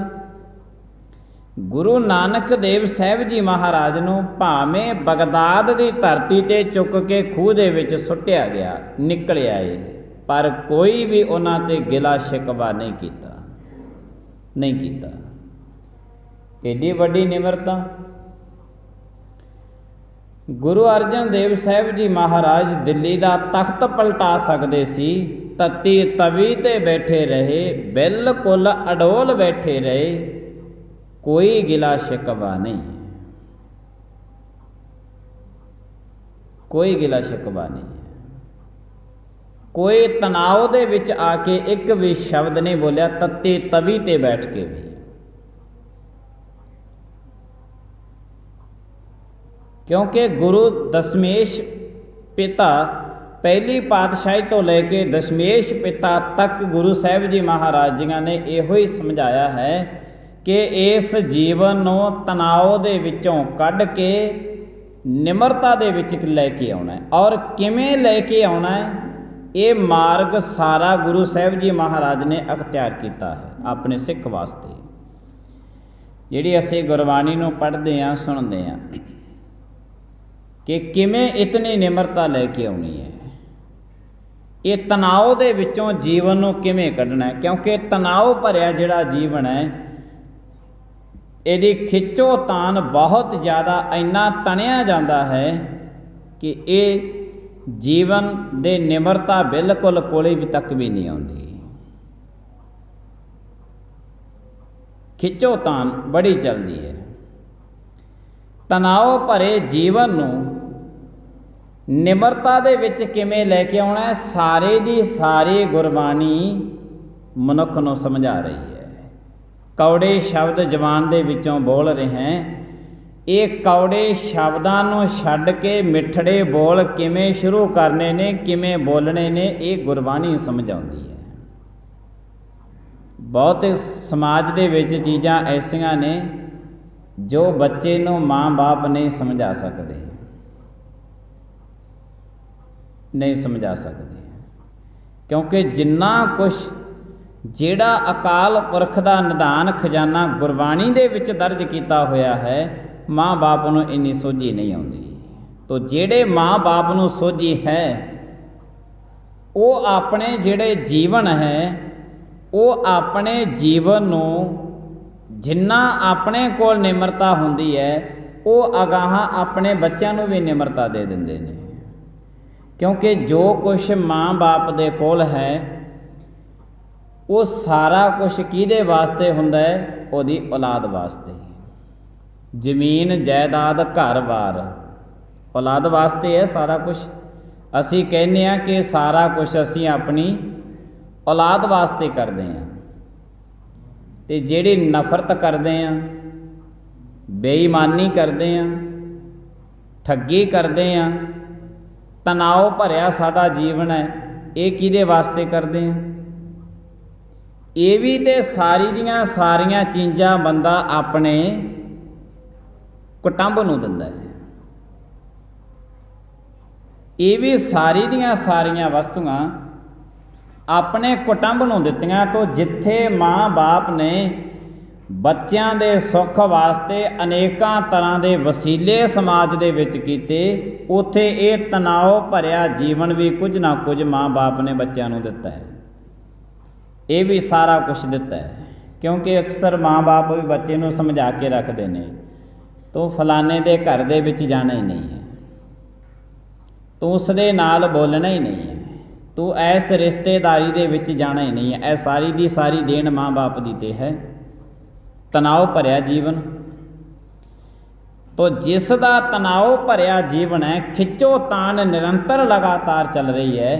ਗੁਰੂ ਨਾਨਕ ਦੇਵ ਸਾਹਿਬ ਜੀ ਮਹਾਰਾਜ ਨੂੰ ਭਾਵੇਂ ਬਗਦਾਦ ਦੀ ਧਰਤੀ ਤੇ ਚੁੱਕ ਕੇ ਖੂਹ ਦੇ ਵਿੱਚ ਸੁੱਟਿਆ ਗਿਆ, ਨਿਕਲਿਆ ਏ, ਪਰ ਕੋਈ ਵੀ ਉਹਨਾਂ ਤੇ ਗਿਲਾ ਸ਼ਿਕਵਾ ਨਹੀਂ ਕੀਤਾ, ਨਹੀਂ ਕੀਤਾ। ਏਡੀ ਵੱਡੀ ਨਿਮਰਤਾ। ਗੁਰੂ ਅਰਜਨ ਦੇਵ ਸਾਹਿਬ ਜੀ ਮਹਾਰਾਜ ਦਿੱਲੀ ਦਾ ਤਖਤ ਪਲਟਾ ਸਕਦੇ ਸੀ, ਤਤੀ ਤਵੀ ਤੇ ਬੈਠੇ ਰਹੇ, ਬਿਲਕੁਲ ਅਡੋਲ ਬੈਠੇ ਰਹੇ, ਕੋਈ ਗਿਲਾ ਸ਼ਿਕਵਾ ਨਹੀਂ, ਕੋਈ ਗਿਲਾ ਸ਼ਿਕਵਾ ਨਹੀਂ। ਕੋਈ ਤਣਾਅ ਦੇ ਵਿੱਚ ਆ ਕੇ ਇੱਕ ਵੀ ਸ਼ਬਦ ਨਹੀਂ ਬੋਲਿਆ, ਤਤੀ ਤਵੀ ਤੇ ਬੈਠ ਕੇ ਵੀ। ਕਿਉਂਕਿ ਗੁਰੂ ਦਸ਼ਮੇਸ਼ ਪਿਤਾ ਪਹਿਲੀ ਪਾਤਸ਼ਾਹੀ ਤੋਂ ਲੈ ਕੇ ਦਸ਼ਮੇਸ਼ ਪਿਤਾ ਤੱਕ ਗੁਰੂ ਸਾਹਿਬ ਜੀ ਮਹਾਰਾਜ ਜੀਆਂ ਨੇ ਇਹੋ ਹੀ ਸਮਝਾਇਆ ਹੈ ਕਿ ਇਸ ਜੀਵਨ ਨੂੰ ਤਣਾਅ ਦੇ ਵਿੱਚੋਂ ਕੱਢ ਕੇ ਨਿਮਰਤਾ ਦੇ ਵਿੱਚ ਲੈ ਕੇ ਆਉਣਾ ਹੈ। ਔਰ ਕਿਵੇਂ ਲੈ ਕੇ ਆਉਣਾ ਹੈ, ਇਹ ਮਾਰਗ ਸਾਰਾ ਗੁਰੂ ਸਾਹਿਬ ਜੀ ਮਹਾਰਾਜ ਨੇ ਅਖਤਿਆਰ ਕੀਤਾ ਹੈ ਆਪਣੇ ਸਿੱਖ ਵਾਸਤੇ। ਜਿਹੜੀ ਅਸੀਂ ਗੁਰਬਾਣੀ ਨੂੰ ਪੜ੍ਹਦੇ ਹਾਂ, ਸੁਣਦੇ ਹਾਂ ਕਿ ਕਿਵੇਂ ਇਤਨੀ ਨਿਮਰਤਾ ਲੈ ਕੇ ਆਉਣੀ ਹੈ। ਇਹ ਤਣਾਅ ਦੇ ਵਿੱਚੋਂ ਜੀਵਨ ਨੂੰ ਕਿਵੇਂ ਕੱਢਣਾ ਹੈ, ਕਿਉਂਕਿ ਤਣਾਅ ਭਰਿਆ ਜਿਹੜਾ ਜੀਵਨ ਹੈ ਇਹਦੀ ਖਿੱਚੋ ਤਾਣ ਬਹੁਤ ਜ਼ਿਆਦਾ, ਇੰਨਾ ਤਣਿਆ ਜਾਂਦਾ ਹੈ ਕਿ ਇਹ ਜੀਵਨ ਦੇ ਨਿਮਰਤਾ ਬਿਲਕੁਲ ਕੋਲੇ ਵੀ ਤੱਕ ਵੀ ਨਹੀਂ ਆਉਂਦੀ। ਖਿੱਚੋ ਤਾਣ ਬੜੀ ਚੱਲਦੀ ਹੈ। ਤਣਾਅ ਭਰੇ ਜੀਵਨ ਨੂੰ ਨਿਮਰਤਾ ਦੇ ਵਿੱਚ ਕਿਵੇਂ ਲੈ ਕੇ ਆਉਣਾ ਹੈ, ਸਾਰੇ ਦੀ ਸਾਰੀ ਗੁਰਬਾਣੀ ਮਨੁੱਖ ਨੂੰ ਸਮਝਾ ਰਹੀ ਹੈ। ਕੌੜੇ ਸ਼ਬਦ ਜ਼ਬਾਨ ਦੇ ਵਿੱਚੋਂ ਬੋਲ ਰਹੇ ਹੈ, ਇਹ ਕੌੜੇ ਸ਼ਬਦਾਂ ਨੂੰ ਛੱਡ ਕੇ ਮਿੱਠੜੇ ਬੋਲ ਕਿਵੇਂ ਸ਼ੁਰੂ ਕਰਨੇ ਨੇ, ਕਿਵੇਂ ਬੋਲਣੇ ਨੇ, ਇਹ ਗੁਰਬਾਣੀ ਸਮਝਾਉਂਦੀ ਹੈ। ਬਹੁਤ ਸਮਾਜ ਦੇ ਵਿੱਚ ਚੀਜ਼ਾਂ ਐਸੀਆਂ ਨੇ ਜੋ ਬੱਚੇ ਨੂੰ ਮਾਂ-ਬਾਪ ਨਹੀਂ ਸਮਝਾ ਸਕਦੇ, ਨਹੀਂ ਸਮਝਾ ਸਕਦੇ, ਕਿਉਂਕਿ ਜਿੰਨਾ ਕੁਛ ਜਿਹੜਾ ਅਕਾਲ ਪੁਰਖ ਦਾ ਨਿਧਾਨ ਖਜ਼ਾਨਾ ਗੁਰਬਾਣੀ ਦੇ ਵਿੱਚ ਦਰਜ ਕੀਤਾ ਹੋਇਆ ਹੈ, ਮਾਂ-ਬਾਪ ਨੂੰ ਇੰਨੀ ਸੋਝੀ ਨਹੀਂ ਆਉਂਦੀ। ਤੋ ਜਿਹੜੇ ਮਾਂ-ਬਾਪ ਨੂੰ ਸੋਝੀ ਹੈ ਉਹ ਆਪਣੇ ਜਿਹੜੇ ਜੀਵਨ ਹੈ, ਉਹ ਆਪਣੇ ਜੀਵਨ ਨੂੰ ਜਿੰਨਾ ਆਪਣੇ ਕੋਲ ਨਿਮਰਤਾ ਹੁੰਦੀ ਹੈ, ਉਹ ਅਗਾਹਾਂ ਆਪਣੇ ਬੱਚਿਆਂ ਨੂੰ ਵੀ ਨਿਮਰਤਾ ਦੇ ਦਿੰਦੇ ਨੇ। ਕਿਉਂਕਿ ਜੋ ਕੁਛ ਮਾਂ-ਬਾਪ ਦੇ ਕੋਲ ਹੈ ਉਹ ਸਾਰਾ ਕੁਛ ਕਿਹਦੇ ਵਾਸਤੇ ਹੁੰਦਾ ਹੈ? ਉਹਦੀ ਔਲਾਦ ਵਾਸਤੇ। ਜ਼ਮੀਨ ਜਾਇਦਾਦ ਘਰ-ਬਾਰ ਔਲਾਦ ਵਾਸਤੇ ਹੈ ਸਾਰਾ ਕੁਛ। ਅਸੀਂ ਕਹਿੰਦੇ ਹਾਂ ਕਿ ਸਾਰਾ ਕੁਛ ਅਸੀਂ ਆਪਣੀ ਔਲਾਦ ਵਾਸਤੇ ਕਰਦੇ ਹਾਂ, ਅਤੇ ਜਿਹੜੀ ਨਫ਼ਰਤ ਕਰਦੇ ਹਾਂ, ਬੇਈਮਾਨੀ ਕਰਦੇ ਹਾਂ, ਠੱਗੀ ਕਰਦੇ ਹਾਂ, ਤਣਾਅ ਭਰਿਆ ਸਾਡਾ ਜੀਵਨ ਹੈ, ਇਹ ਕਿਹਦੇ ਵਾਸਤੇ ਕਰਦੇ ਹਾਂ? ਇਹ ਵੀ ਤੇ ਸਾਰੀ ਦੀਆਂ ਸਾਰੀਆਂ ਚੀਜ਼ਾਂ ਬੰਦਾ ਆਪਣੇ ਕੁਟੁੰਬ ਨੂੰ ਦਿੰਦਾ ਹੈ। ਇਹ ਵੀ ਸਾਰੀ ਦੀਆਂ ਸਾਰੀਆਂ ਵਸਤੂਆਂ ਆਪਣੇ ਕੁਟੁੰਬ ਨੂੰ ਦਿੱਤੀਆਂ। ਤੋਂ ਜਿੱਥੇ ਮਾਂ-ਬਾਪ ਨੇ ਬੱਚਿਆਂ ਦੇ ਸੁੱਖ ਵਾਸਤੇ ਅਨੇਕਾਂ ਤਰ੍ਹਾਂ ਦੇ ਵਸੀਲੇ ਸਮਾਜ ਦੇ ਵਿੱਚ ਕੀਤੇ, ਉੱਥੇ ਇਹ ਤਣਾਅ ਭਰਿਆ ਜੀਵਨ ਵੀ ਕੁਝ ਨਾ ਕੁਝ ਮਾਂ-ਬਾਪ ਨੇ ਬੱਚਿਆਂ ਨੂੰ ਦਿੱਤਾ ਹੈ। ਇਹ ਵੀ ਸਾਰਾ ਕੁਛ ਦਿੱਤਾ ਹੈ, ਕਿਉਂਕਿ ਅਕਸਰ ਮਾਂ-ਬਾਪ ਵੀ ਬੱਚੇ ਨੂੰ ਸਮਝਾ ਕੇ ਰੱਖਦੇ ਨੇ, ਤੂੰ ਫਲਾਣੇ ਦੇ ਘਰ ਦੇ ਵਿੱਚ ਜਾਣਾ ਹੀ ਨਹੀਂ ਹੈ, ਤੂੰ ਉਸ ਦੇ ਨਾਲ ਬੋਲਣਾ ਹੀ ਨਹੀਂ ਹੈ, ਤੂੰ ਇਸ ਰਿਸ਼ਤੇਦਾਰੀ ਦੇ ਵਿੱਚ ਜਾਣਾ ਹੀ ਨਹੀਂ ਹੈ। ਇਹ ਸਾਰੀ ਦੀ ਸਾਰੀ ਦੇਣ ਮਾਂ-ਬਾਪ ਦੀ ਤੇ ਹੈ। ਤਣਾਅ ਭਰਿਆ ਜੀਵਨ, ਤੋ ਜਿਸ ਦਾ ਤਣਾਅ ਭਰਿਆ ਜੀਵਨ ਹੈ, ਖਿੱਚੋ ਤਾਣ ਨਿਰੰਤਰ ਲਗਾਤਾਰ ਚੱਲ ਰਹੀ ਹੈ,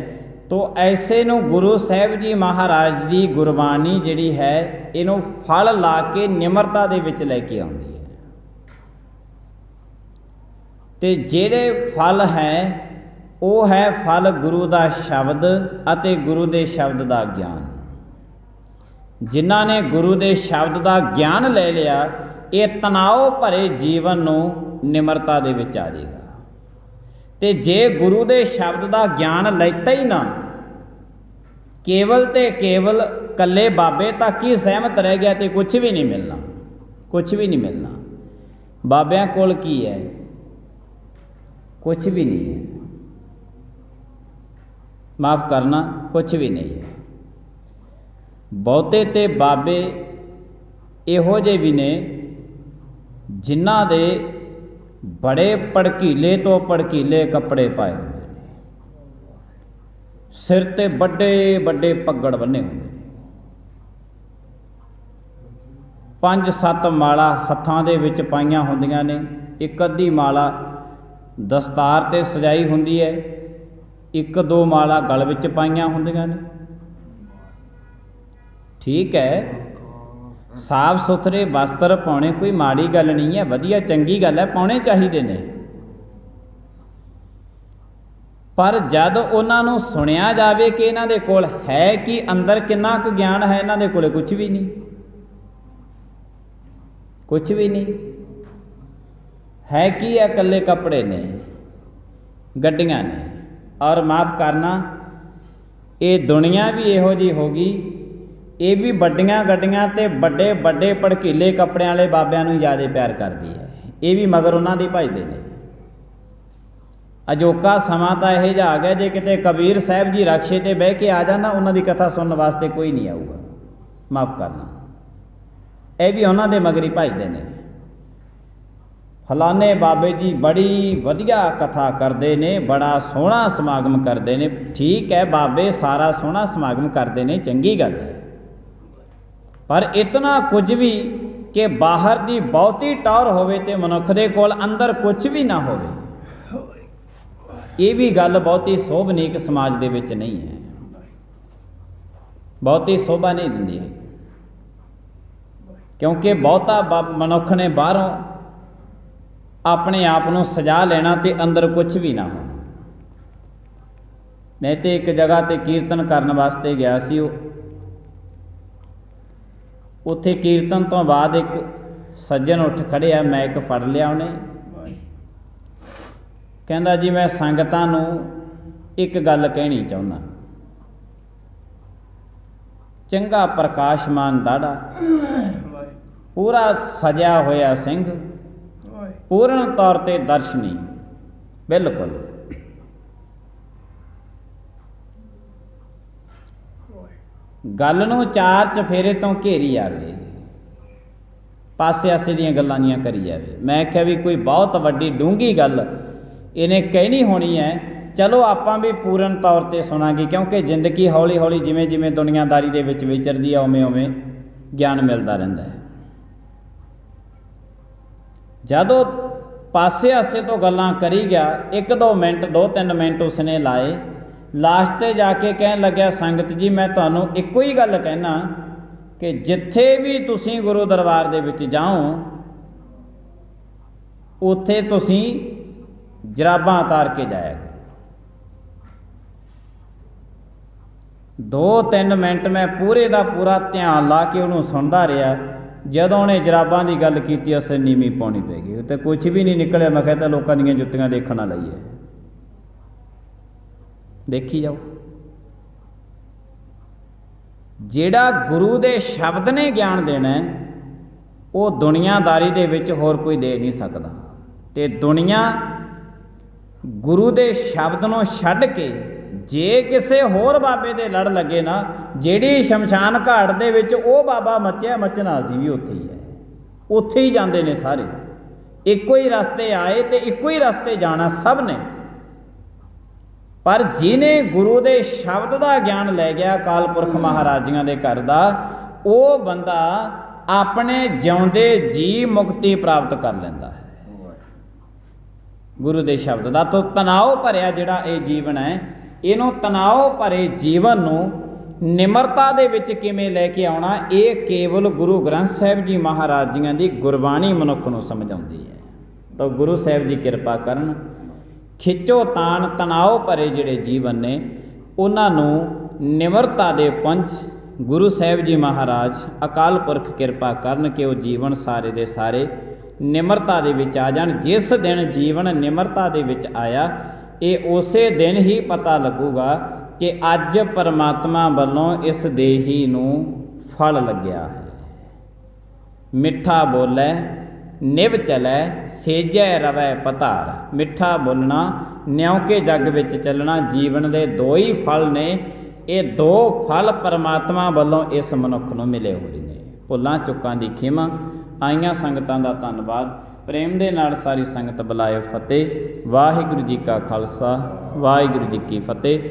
ਤੋ ਐਸੇ ਨੂੰ ਗੁਰੂ ਸਾਹਿਬ ਜੀ ਮਹਾਰਾਜ ਦੀ ਗੁਰਬਾਣੀ ਜਿਹੜੀ ਹੈ ਇਹਨੂੰ ਫਲ ਲਾ ਕੇ ਨਿਮਰਤਾ ਦੇ ਵਿੱਚ ਲੈ ਕੇ ਆਉਂਦੀ ਹੈ। ਤੇ ਜਿਹੜੇ ਫਲ ਹੈ ਉਹ ਹੈ ਫਲ ਗੁਰੂ ਦਾ ਸ਼ਬਦ ਅਤੇ ਗੁਰੂ ਦੇ ਸ਼ਬਦ ਦਾ ਗਿਆਨ। ਜਿਨ੍ਹਾਂ ਨੇ ਗੁਰੂ ਦੇ ਸ਼ਬਦ ਦਾ ਗਿਆਨ ਲੈ ਲਿਆ, ਇਹ ਤਣਾਅ ਭਰੇ ਜੀਵਨ ਨੂੰ ਨਿਮਰਤਾ ਦੇ ਵਿੱਚ ਆ ਜਾਏਗਾ। ਤੇ ਜੇ ਗੁਰੂ ਦੇ ਸ਼ਬਦ ਦਾ ਗਿਆਨ ਲੈਤਾ ਹੀ ਨਾ, ਕੇਵਲ ਤੇ ਕੇਵਲ ਕੱਲੇ ਬਾਬੇ ਤੱਕ ਹੀ ਸਹਿਮਤ ਰਹਿ ਗਿਆ, ਤੇ ਕੁਛ ਵੀ ਨਹੀਂ ਮਿਲਣਾ, ਕੁਛ ਵੀ ਨਹੀਂ ਮਿਲਣਾ। ਬਾਬਿਆਂ ਕੋਲ ਕੀ ਹੈ? ਕੁਛ ਵੀ ਨਹੀਂ ਹੈ। ਮਾਫ਼ ਕਰਨਾ, ਕੁਛ ਵੀ ਨਹੀਂ ਹੈ। ਬਹੁਤੇ ਤੇ ਬਾਬੇ ਇਹੋ ਜਿਹੇ ਵੀ ਨੇ ਜਿਨ੍ਹਾਂ ਦੇ ਬੜੇ ਭੜਕੀਲੇ ਤੋਂ ਭੜਕੀਲੇ ਕੱਪੜੇ ਪਾਏ ਹੁੰਦੇ ਨੇ, ਸਿਰ 'ਤੇ ਵੱਡੇ ਵੱਡੇ ਪੱਗੜ ਬੰਨੇ ਹੁੰਦੇ ਨੇ, 5-7 ਮਾਲਾ ਹੱਥਾਂ ਦੇ ਵਿੱਚ ਪਾਈਆਂ ਹੁੰਦੀਆਂ ਨੇ, ਇੱਕ ਅੱਧੀ ਮਾਲਾ ਦਸਤਾਰ 'ਤੇ ਸਜਾਈ ਹੁੰਦੀ ਹੈ, 1-2 ਮਾਲਾ ਗਲ ਵਿੱਚ ਪਾਈਆਂ ਹੁੰਦੀਆਂ ਨੇ। ਠੀਕ ਹੈ, ਸਾਫ ਸੁਥਰੇ ਵਸਤਰ ਪਾਉਣੇ ਕੋਈ ਮਾੜੀ ਗੱਲ ਨਹੀਂ ਹੈ, ਵਧੀਆ ਚੰਗੀ ਗੱਲ ਹੈ, ਪਾਉਣੇ ਚਾਹੀਦੇ ਨੇ। ਪਰ ਜਦ ਉਹਨਾਂ ਨੂੰ ਸੁਣਿਆ ਜਾਵੇ ਕਿ ਇਹਨਾਂ ਦੇ ਕੋਲ ਹੈ ਕਿ ਅੰਦਰ ਕਿੰਨਾ ਕੁ ਗਿਆਨ ਹੈ, ਇਹਨਾਂ ਦੇ ਕੋਲ ਕੁਛ ਵੀ ਨਹੀਂ, ਕੁਛ ਵੀ ਨਹੀਂ ਹੈ। ਕੀ ਹੈ? ਇਕੱਲੇ ਕੱਪੜੇ ਨੇ, ਗੱਡੀਆਂ ਨੇ। ਔਰ ਮਾਫ਼ ਕਰਨਾ, ਇਹ ਦੁਨੀਆ ਵੀ ਇਹੋ ਜਿਹੀ ਹੋ ਗਈ, ਇਹ ਵੀ ਵੱਡੀਆਂ ਗੱਡੀਆਂ ਤੇ ਵੱਡੇ ਵੱਡੇ ਭੜਕੀਲੇ ਕੱਪੜਿਆਂ ਵਾਲੇ ਬਾਬਿਆਂ ਨੂੰ ਜ਼ਿਆਦਾ ਪਿਆਰ ਕਰਦੀ ਹੈ। ਇਹ ਵੀ ਮਗਰ ਉਹਨਾਂ ਦੇ ਭਜਦੇ ਨੇ। ਅਜੋਕਾ ਸਮਾਂ ਤਾਂ ਇਹੋ ਜਿਹਾ ਆ ਗਿਆ, ਜੇ ਕਿਤੇ ਕਬੀਰ ਸਾਹਿਬ ਜੀ ਰਕਸ਼ੇ 'ਤੇ ਬਹਿ ਕੇ ਆ ਜਾਣ, ਉਹਨਾਂ ਦੀ ਕਥਾ ਸੁਣਨ ਵਾਸਤੇ ਕੋਈ ਨਹੀਂ ਆਊਗਾ। ਮਾਫ਼ ਕਰਨਾ, ਇਹ ਵੀ ਉਹਨਾਂ ਦੇ ਮਗਰ ਹੀ ਭੱਜਦੇ ਨੇ। ਫਲਾਣੇ ਬਾਬੇ ਜੀ ਬੜੀ ਵਧੀਆ ਕਥਾ ਕਰਦੇ ਨੇ, ਬੜਾ ਸੋਹਣਾ ਸਮਾਗਮ ਕਰਦੇ ਨੇ। ਠੀਕ ਹੈ, ਬਾਬੇ ਸਾਰਾ ਸੋਹਣਾ ਸਮਾਗਮ ਕਰਦੇ ਨੇ, ਚੰਗੀ ਗੱਲ ਹੈ, ਪਰ ਇਤਨਾ ਕੁਝ ਵੀ ਕਿ ਬਾਹਰ ਦੀ ਬਹੁਤੀ ਟੌਰ ਹੋਵੇ ਤੇ ਮਨੁੱਖ ਦੇ ਕੋਲ ਅੰਦਰ ਕੁਝ ਵੀ ਨਾ ਹੋਵੇ, ਇਹ ਵੀ ਗੱਲ ਬਹੁਤੀ ਸੋਭਨੀਕ ਸਮਾਜ ਦੇ ਵਿੱਚ ਨਹੀਂ ਹੈ, ਬਹੁਤੀ ਸੋਭਾ ਨਹੀਂ ਦਿੰਦੀ ਹੈ। ਕਿਉਂਕਿ ਬਹੁਤਾ ਮਨੁੱਖ ਨੇ ਬਾਹਰੋਂ ਆਪਣੇ ਆਪ ਨੂੰ ਸਜਾ ਲੈਣਾ ਤੇ ਅੰਦਰ ਕੁਝ ਵੀ ਨਾ ਹੋਣਾ। ਮੈਂ ਤੇ ਇੱਕ ਜਗ੍ਹਾ ਤੇ ਕੀਰਤਨ ਕਰਨ ਵਾਸਤੇ ਗਿਆ ਸੀ। ਉੱਥੇ ਕੀਰਤਨ ਤੋਂ ਬਾਅਦ ਇੱਕ ਸੱਜਣ ਉੱਠ ਖੜਿਆ, ਮੈਕ ਫੜ ਲਿਆ ਉਹਨੇ, ਕਹਿੰਦਾ ਜੀ ਮੈਂ ਸੰਗਤਾਂ ਨੂੰ ਇੱਕ ਗੱਲ ਕਹਿਣੀ ਚਾਹੁੰਦਾ। ਚੰਗਾ ਪ੍ਰਕਾਸ਼ਮਾਨ ਦਾੜਾ, ਪੂਰਾ ਸਜਿਆ ਹੋਇਆ ਸਿੰਘ, ਪੂਰਨ ਤੌਰ ਤੇ ਦਰਸ਼ਨੀ, ਬਿਲਕੁਲ ਗੱਲ ਨੂੰ ਚਾਰ ਚਫੇਰੇ ਤੋਂ ਘੇਰੀ ਜਾਵੇ, ਪਾਸੇ ਆਸੇ ਦੀਆਂ ਗੱਲਾਂ ਦੀਆਂ ਕਰੀ ਜਾਵੇ। ਮੈਂ ਕਿਹਾ ਵੀ ਕੋਈ ਬਹੁਤ ਵੱਡੀ ਡੂੰਘੀ ਗੱਲ ਇਹਨੇ ਕਹਿਣੀ ਹੋਣੀ ਹੈ, ਚਲੋ ਆਪਾਂ ਵੀ ਪੂਰਨ ਤੌਰ ਤੇ ਸੁਣਾਂਗੇ, ਕਿਉਂਕਿ ਜ਼ਿੰਦਗੀ ਹੌਲੀ ਹੌਲੀ ਜਿਵੇਂ ਜਿਵੇਂ ਦੁਨੀਆਦਾਰੀ ਦੇ ਵਿੱਚ ਵਿਚਰਦੀ ਆ, ਉਵੇਂ ਉਵੇਂ ਗਿਆਨ ਮਿਲਦਾ ਰਹਿੰਦਾ ਹੈ। ਜਦੋਂ ਪਾਸੇ ਆਸੇ ਤੋਂ ਗੱਲਾਂ ਕਰੀ ਗਿਆ, 1-2 ਮਿੰਟ 2-3 ਮਿੰਟ ਉਸਨੇ ਲਾਏ, ਲਾਸਟ 'ਤੇ ਜਾ ਕੇ ਕਹਿਣ ਲੱਗਿਆ, ਸੰਗਤ ਜੀ ਮੈਂ ਤੁਹਾਨੂੰ ਇੱਕੋ ਹੀ ਗੱਲ ਕਹਿਣਾ ਕਿ ਜਿੱਥੇ ਵੀ ਤੁਸੀਂ ਗੁਰੂ ਦਰਬਾਰ ਦੇ ਵਿੱਚ ਜਾਓ, ਉੱਥੇ ਤੁਸੀਂ ਜਰਾਬਾਂ ਉਤਾਰ ਕੇ ਜਾਇਆ ਕਰੋ। 2-3 ਮਿੰਟ ਮੈਂ ਪੂਰੇ ਦਾ ਪੂਰਾ ਧਿਆਨ ਲਾ ਕੇ ਉਹਨੂੰ ਸੁਣਦਾ ਰਿਹਾ। ਜਦੋਂ ਉਹਨੇ ਜਰਾਬਾਂ ਦੀ ਗੱਲ ਕੀਤੀ, ਉਸੇ ਨੀਵੀਂ ਪਾਉਣੀ ਪੈ ਗਈ, ਉੱਤੇ ਕੁਛ ਵੀ ਨਹੀਂ ਨਿਕਲਿਆ। ਮੈਂ ਕਿਹਾ ਤਾਂ ਲੋਕਾਂ ਦੀਆਂ ਜੁੱਤੀਆਂ ਦੇਖਣ ਵਾਲਾ ਹੀ ਹੈ, ਦੇਖੀ ਜਾਓ। ਜਿਹੜਾ ਗੁਰੂ ਦੇ ਸ਼ਬਦ ਨੇ ਗਿਆਨ ਦੇਣਾ, ਉਹ ਦੁਨੀਆਦਾਰੀ ਦੇ ਵਿੱਚ ਹੋਰ ਕੋਈ ਦੇ ਨਹੀਂ ਸਕਦਾ। ਤੇ ਦੁਨੀਆ ਗੁਰੂ ਦੇ ਸ਼ਬਦ ਨੂੰ ਛੱਡ ਕੇ ਜੇ ਕਿਸੇ ਹੋਰ ਬਾਬੇ ਦੇ ਲੜ ਲੱਗੇ ਨਾ, ਜਿਹੜੀ ਸ਼ਮਸ਼ਾਨ ਘਾਟ ਦੇ ਵਿੱਚ ਉਹ ਬਾਬਾ ਮੱਚਿਆ, ਮੱਚਣਾ ਅਸੀਂ ਵੀ ਉੱਥੇ ਹੀ ਹੈ, ਉੱਥੇ ਹੀ ਜਾਂਦੇ ਨੇ ਸਾਰੇ। ਇੱਕੋ ਹੀ ਰਸਤੇ ਆਏ ਤੇ ਇੱਕੋ ਹੀ ਰਸਤੇ ਜਾਣਾ ਸਭ ਨੇ। ਪਰ ਜਿਹਨੇ ਗੁਰੂ ਦੇ ਸ਼ਬਦ ਦਾ ਗਿਆਨ ਲੈ ਗਿਆ, ਅਕਾਲ ਪੁਰਖ ਮਹਾਰਾਜੀਆਂ ਦੇ ਘਰ ਦਾ, ਉਹ ਬੰਦਾ ਆਪਣੇ ਜਿਉਂਦੇ ਜੀ ਮੁਕਤੀ ਪ੍ਰਾਪਤ ਕਰ ਲੈਂਦਾ ਹੈ ਗੁਰੂ ਦੇ ਸ਼ਬਦ ਦਾ। ਤੋਂ ਤਣਾਅ ਭਰਿਆ ਜਿਹੜਾ ਇਹ ਜੀਵਨ ਹੈ, ਇਹਨੂੰ ਤਣਾਅ ਭਰੇ ਜੀਵਨ ਨੂੰ ਨਿਮਰਤਾ ਦੇ ਵਿੱਚ ਕਿਵੇਂ ਲੈ ਕੇ ਆਉਣਾ, ਇਹ ਕੇਵਲ ਗੁਰੂ ਗ੍ਰੰਥ ਸਾਹਿਬ ਜੀ ਮਹਾਰਾਜ ਜੀਆਂ ਦੀ ਗੁਰਬਾਣੀ ਮਨੁੱਖ ਨੂੰ ਸਮਝਾਉਂਦੀ ਹੈ। ਤਾਂ ਗੁਰੂ ਸਾਹਿਬ ਜੀ ਕਿਰਪਾ ਕਰਨ, ਖਿੱਚੋ ਤਾਣ ਤਣਾਅ ਭਰੇ ਜਿਹੜੇ ਜੀਵਨ ਨੇ, ਉਹਨਾਂ ਨੂੰ ਨਿਮਰਤਾ ਦੇ ਪੁੰਜ ਗੁਰੂ ਸਾਹਿਬ ਜੀ ਮਹਾਰਾਜ ਅਕਾਲ ਪੁਰਖ ਕਿਰਪਾ ਕਰਨ ਕਿ ਉਹ ਜੀਵਨ ਸਾਰੇ ਦੇ ਸਾਰੇ ਨਿਮਰਤਾ ਦੇ ਵਿੱਚ ਆ ਜਾਣ। ਜਿਸ ਦਿਨ ਜੀਵਨ ਨਿਮਰਤਾ ਦੇ ਵਿੱਚ ਆਇਆ, ਇਹ ਉਸੇ ਦਿਨ ਹੀ ਪਤਾ ਲੱਗੂਗਾ ਕਿ ਅੱਜ ਪਰਮਾਤਮਾ ਵੱਲੋਂ ਇਸ ਦੇਹੀ ਨੂੰ ਫਲ ਲੱਗਿਆ ਹੈ। ਮਿੱਠਾ ਬੋਲੇ ਨਿਭ ਚਲੈ, ਸੇਜੈ ਰਵੈ ਪਤਾਰ। ਮਿੱਠਾ ਬੋਲਣਾ, ਨਿਉਂਕੇ ਜੱਗ ਵਿੱਚ ਚੱਲਣਾ, ਜੀਵਨ ਦੇ 2 ਹੀ ਫਲ ਨੇ। ਇਹ 2 ਫਲ ਪਰਮਾਤਮਾ ਵੱਲੋਂ ਇਸ ਮਨੁੱਖ ਨੂੰ ਮਿਲੇ ਹੋਏ ਨੇ। ਭੁੱਲਾਂ ਚੁੱਕਾਂ ਦੀ ਖਿਮਾ। ਆਈਆਂ ਸੰਗਤਾਂ ਦਾ ਧੰਨਵਾਦ। ਪ੍ਰੇਮ ਦੇ ਨਾਲ ਸਾਰੀ ਸੰਗਤ ਬੁਲਾਇਓ ਫਤਿਹ। ਵਾਹਿਗੁਰੂ ਜੀ ਕਾ ਖਾਲਸਾ, ਵਾਹਿਗੁਰੂ ਜੀ ਕੀ ਫਤਿਹ।